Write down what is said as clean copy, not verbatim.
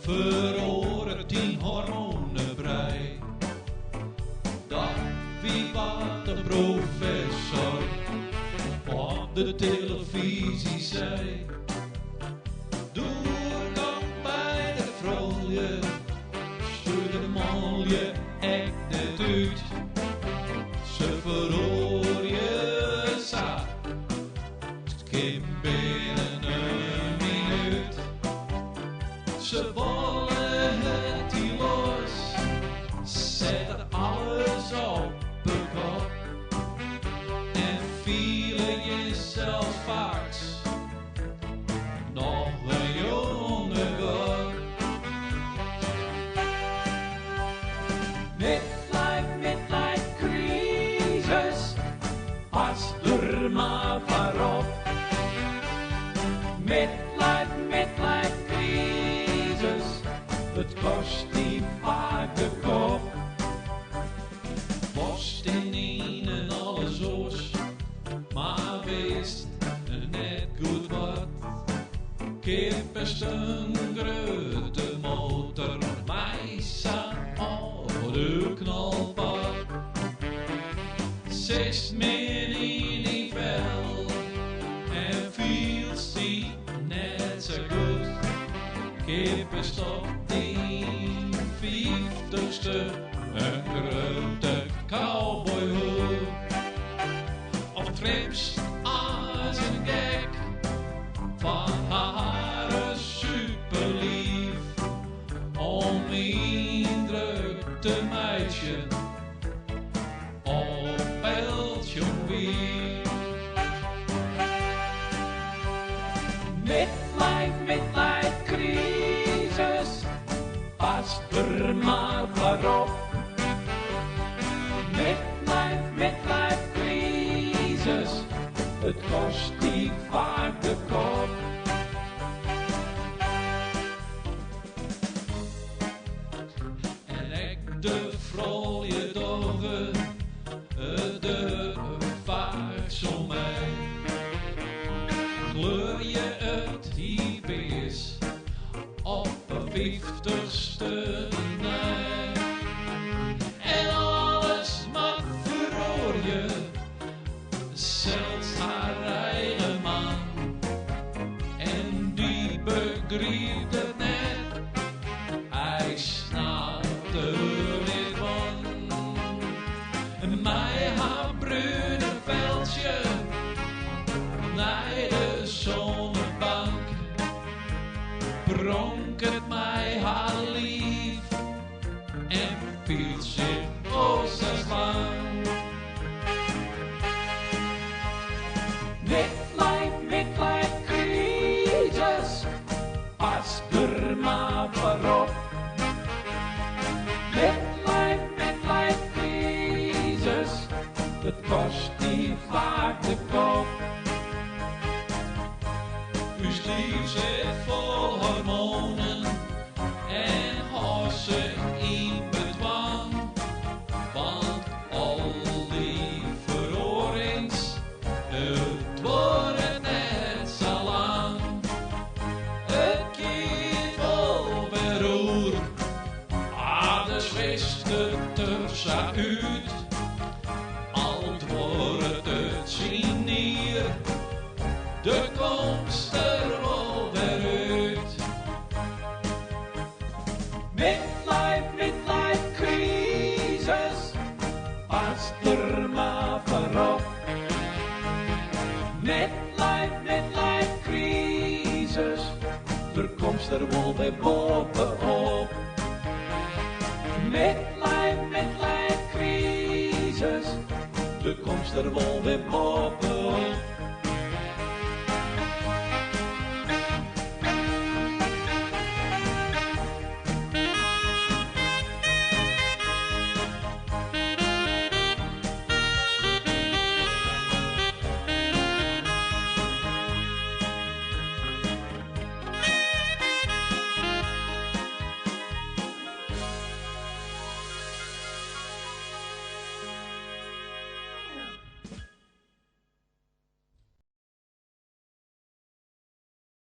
Feroaret die hormone brij. Dat wie wat de professor op de televisie zei. De oergang bij de froulju, stuur de manlju echt net uit. Ze feroarje sa, kim binnen een minuut. Ze wolle het hiel los, zet alles op de kop. En fiele jinsels faaks, noch een jonge. Midlife crisis, pas er maar voorop. Midlife crisis, het kost die vaak de kop. Worst inienen alles oors, maar wiest net goed wat. Kip is een grote motor, meisa de knalpad. Zes min in die vel en feels die net zo goed. Kip is op die fiiftich een grote cowboyhoed. Of trips als een gek van haar superlief om indruk te meisje op beeldje wie. Midlife crisis, pas er maar voorop. Midlife crisis, het kost die vaak de kop. De froulju dogen, de faaks om mij. Kleur je het hypes op een 50ste nee. En alles mag feroarje, zelfs haar eigen man. En die begreep het net, hij snapte. Mij haar bruine veldje naar de zonnebank, pronk het mij haar lief en viel zich als lang. Midlife crisis, pas er maar voorop. Midlife crisis, het kost die vaak de kop. Uw lief zit vol hormonen en hossen in bedwang. Want al die verorings, het wordt net zo lang. Het kind vol beroer, de wist het tussenuit. De komst er wel weer uit. Midlife crisis, pas er maar voorop. Midlife crisis, er komst er wel weer bovenop. Midlife crisis, de komst er wel weer bovenop.